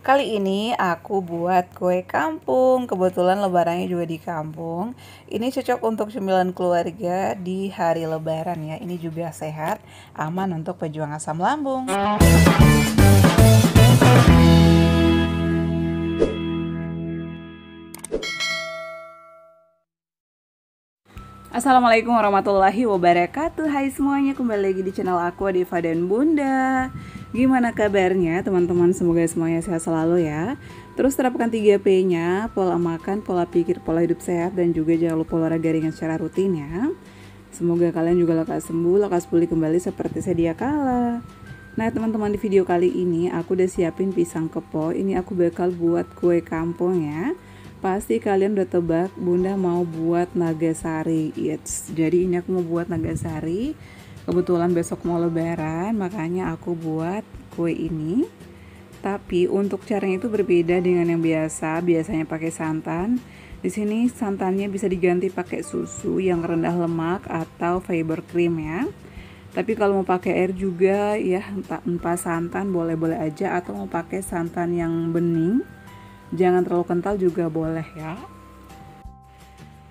Kali ini aku buat kue kampung, kebetulan lebarannya juga di kampung. Ini cocok untuk cemilan keluarga di hari lebaran ya. Ini juga sehat, aman untuk pejuang asam lambung. Assalamualaikum warahmatullahi wabarakatuh. Hai semuanya, kembali lagi di channel aku Diva dan Bunda. Gimana kabarnya teman-teman? Semoga semuanya sehat selalu ya. Terus terapkan 3P-nya, pola makan, pola pikir, pola hidup sehat, dan juga jangan lupa olahraga ringan secara rutin ya. Semoga kalian juga lekas sembuh, lekas pulih kembali seperti sedia kala. Nah teman-teman, di video kali ini aku udah siapin pisang kepo. Ini aku bakal buat kue kampung ya. Pasti kalian udah tebak Bunda mau buat nagasari. Yes, jadi ini aku mau buat nagasari. Kebetulan besok mau lebaran, makanya aku buat kue ini. Tapi untuk caranya itu berbeda dengan yang biasa. Biasanya pakai santan. Di sini santannya bisa diganti pakai susu yang rendah lemak atau fiber cream ya. Tapi kalau mau pakai air juga ya, entah santan boleh-boleh aja, atau mau pakai santan yang bening. Jangan terlalu kental juga boleh ya.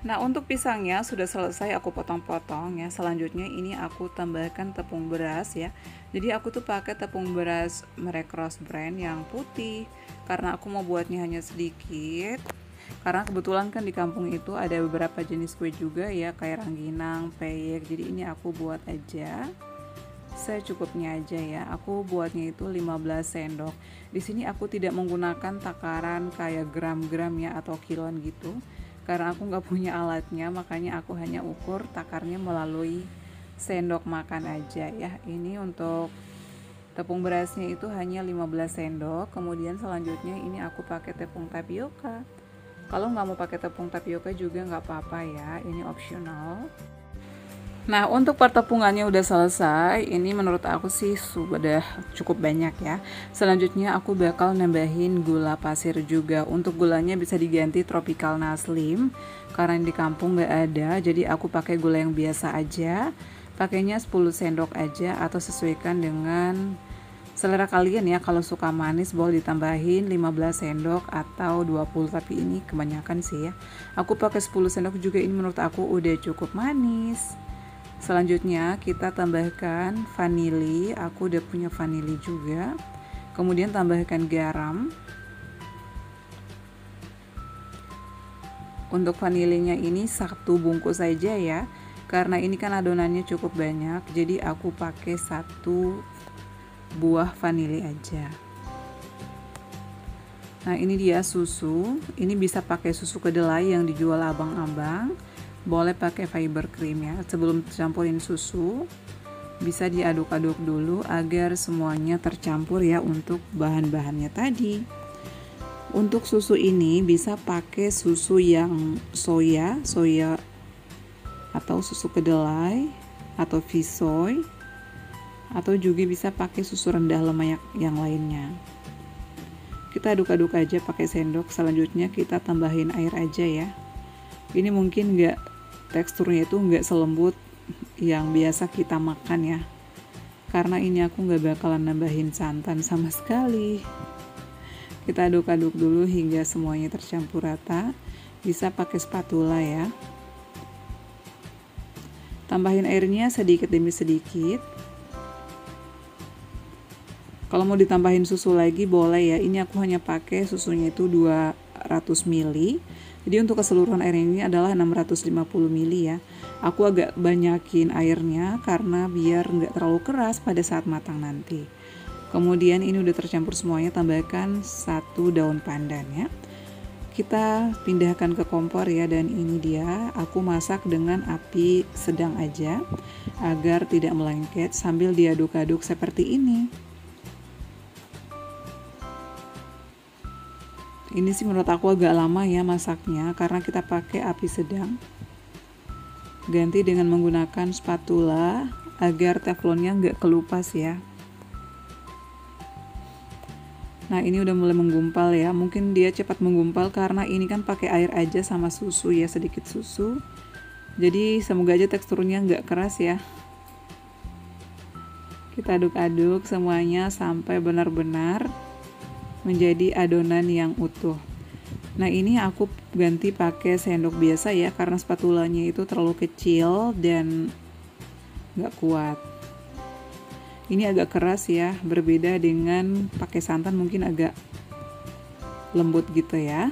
Nah untuk pisangnya sudah selesai aku potong-potong ya. Selanjutnya ini aku tambahkan tepung beras ya. Jadi aku tuh pakai tepung beras merek Rose Brand yang putih, karena aku mau buatnya hanya sedikit. Karena kebetulan kan di kampung itu ada beberapa jenis kue juga ya, kayak rangginang, peyek. Jadi ini aku buat aja secukupnya aja ya. Aku buatnya itu 15 sendok. Di sini aku tidak menggunakan takaran kayak gram-gram ya atau kiloan gitu. Karena aku nggak punya alatnya, makanya aku hanya ukur takarnya melalui sendok makan aja ya. Ini untuk tepung berasnya itu hanya 15 sendok. Kemudian selanjutnya ini aku pakai tepung tapioka. Kalau nggak mau pakai tepung tapioka juga nggak apa-apa ya, ini optional. Nah untuk pertepungannya udah selesai. Ini menurut aku sih sudah cukup banyak ya. Selanjutnya aku bakal nambahin gula pasir juga. Untuk gulanya bisa diganti tropical naslim, karena di kampung nggak ada, jadi aku pakai gula yang biasa aja. Pakainya 10 sendok aja, atau sesuaikan dengan selera kalian ya. Kalau suka manis boleh ditambahin 15 sendok atau 20, tapi ini kebanyakan sih ya. Aku pakai 10 sendok juga, ini menurut aku udah cukup manis. Selanjutnya kita tambahkan vanili. Aku udah punya vanili juga. Kemudian tambahkan garam. Untuk vanilinya ini 1 bungkus saja ya, karena ini kan adonannya cukup banyak, jadi aku pakai 1 buah vanili aja. Nah ini dia susu. Ini bisa pakai susu kedelai yang dijual abang-abang, boleh pakai fiber cream ya. Sebelum campurin susu, bisa diaduk-aduk dulu agar semuanya tercampur ya untuk bahan-bahannya tadi. Untuk susu ini bisa pakai susu yang soya atau susu kedelai atau fisoy, atau juga bisa pakai susu rendah lemak yang lainnya. Kita aduk-aduk aja pakai sendok. Selanjutnya kita tambahin air aja ya. Ini mungkin teksturnya itu nggak selembut yang biasa kita makan ya, karena ini aku nggak bakalan nambahin santan sama sekali. Kita aduk-aduk dulu hingga semuanya tercampur rata. Bisa pakai spatula ya. Tambahin airnya sedikit demi sedikit. Kalau mau ditambahin susu lagi boleh ya. Ini aku hanya pakai susunya itu 200 ml. Jadi untuk keseluruhan air ini adalah 650 ml ya. Aku agak banyakin airnya karena biar nggak terlalu keras pada saat matang nanti. Kemudian ini udah tercampur semuanya, tambahkan 1 daun pandan ya. Kita pindahkan ke kompor ya, dan ini dia. Aku masak dengan api sedang aja agar tidak melengket sambil diaduk-aduk seperti ini. Ini sih menurut aku agak lama ya masaknya, karena kita pakai api sedang. Ganti dengan menggunakan spatula agar teflonnya nggak kelupas ya. Nah ini udah mulai menggumpal ya. Mungkin dia cepat menggumpal karena ini kan pakai air aja sama susu ya, sedikit susu. Jadi semoga aja teksturnya nggak keras ya. Kita aduk-aduk semuanya sampai benar-benar menjadi adonan yang utuh. Nah, ini aku ganti pakai sendok biasa ya, karena spatulanya itu terlalu kecil dan nggak kuat. Ini agak keras ya, berbeda dengan pakai santan mungkin agak lembut gitu ya.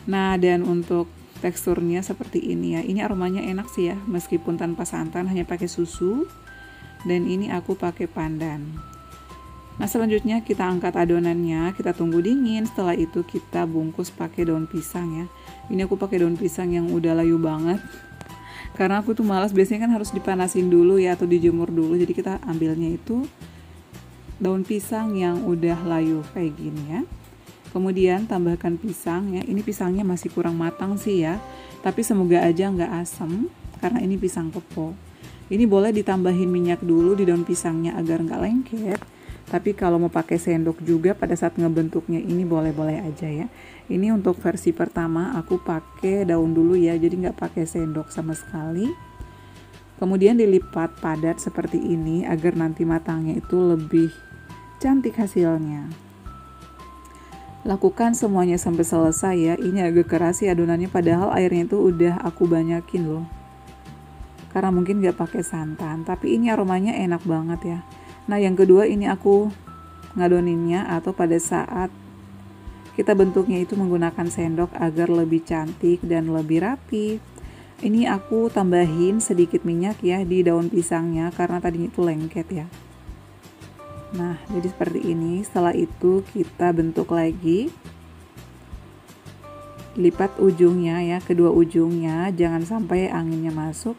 Nah, dan untuk teksturnya seperti ini ya. Ini aromanya enak sih ya, meskipun tanpa santan, hanya pakai susu. Dan ini aku pakai pandan. Nah, selanjutnya kita angkat adonannya, kita tunggu dingin. Setelah itu kita bungkus pakai daun pisang ya. Ini aku pakai daun pisang yang udah layu banget. Karena aku tuh malas, biasanya kan harus dipanasin dulu ya atau dijemur dulu. Jadi kita ambilnya itu daun pisang yang udah layu kayak gini ya. Kemudian tambahkan pisang ya. Ini pisangnya masih kurang matang sih ya. Tapi semoga aja nggak asam karena ini pisang kepo. Ini boleh ditambahin minyak dulu di daun pisangnya agar nggak lengket. Tapi kalau mau pakai sendok juga pada saat ngebentuknya ini boleh-boleh aja ya. Ini untuk versi pertama aku pakai daun dulu ya, jadi nggak pakai sendok sama sekali. Kemudian dilipat padat seperti ini agar nanti matangnya itu lebih cantik hasilnya. Lakukan semuanya sampai selesai ya. Ini agak keras sih adonannya, padahal airnya itu udah aku banyakin loh. Karena mungkin nggak pakai santan, tapi ini aromanya enak banget ya. Nah, yang kedua ini aku ngadoninnya atau pada saat kita bentuknya itu menggunakan sendok agar lebih cantik dan lebih rapi. Ini aku tambahin sedikit minyak ya di daun pisangnya karena tadinya itu lengket ya. Nah, jadi seperti ini. Setelah itu kita bentuk lagi. Lipat ujungnya ya, kedua ujungnya, jangan sampai anginnya masuk.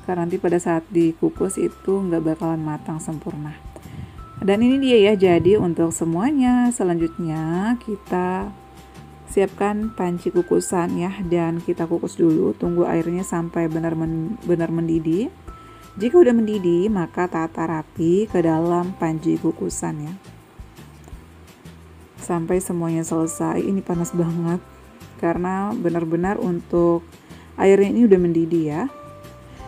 Karena nanti pada saat dikukus itu nggak bakalan matang sempurna. Dan ini dia ya, jadi untuk semuanya. Selanjutnya kita siapkan panci kukusan ya, dan kita kukus dulu, tunggu airnya sampai benar-benar mendidih. Jika udah mendidih, maka tata rapi ke dalam panci kukusan ya. Sampai semuanya selesai. Ini panas banget karena benar-benar untuk airnya ini udah mendidih ya.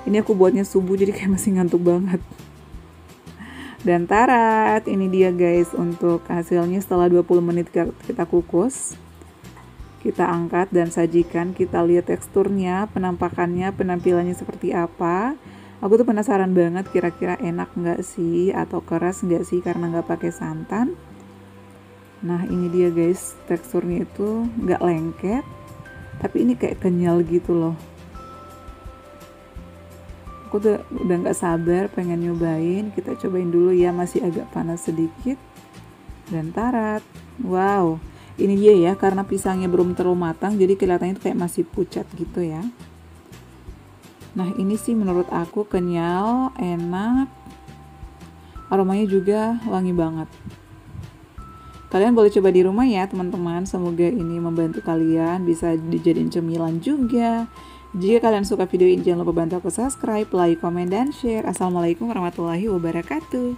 Ini aku buatnya subuh jadi kayak masih ngantuk banget. Dan tarat, ini dia guys untuk hasilnya setelah 20 menit kita kukus. Kita angkat dan sajikan, kita lihat teksturnya, penampakannya, penampilannya seperti apa. Aku tuh penasaran banget kira-kira enak nggak sih atau keras nggak sih karena nggak pakai santan. Nah, ini dia guys, teksturnya itu nggak lengket, tapi ini kayak kenyal gitu loh. Aku tuh udah nggak sabar pengen nyobain. Kita cobain dulu ya, masih agak panas sedikit. Dan tarat, wow, ini dia ya, karena pisangnya belum terlalu matang jadi kelihatannya tuh kayak masih pucat gitu ya. Nah, ini sih menurut aku kenyal, enak, aromanya juga wangi banget. Kalian boleh coba di rumah ya teman-teman, semoga ini membantu kalian, bisa dijadiin cemilan juga. Jika kalian suka video ini, jangan lupa bantu aku subscribe, like, komen, dan share. Assalamualaikum warahmatullahi wabarakatuh.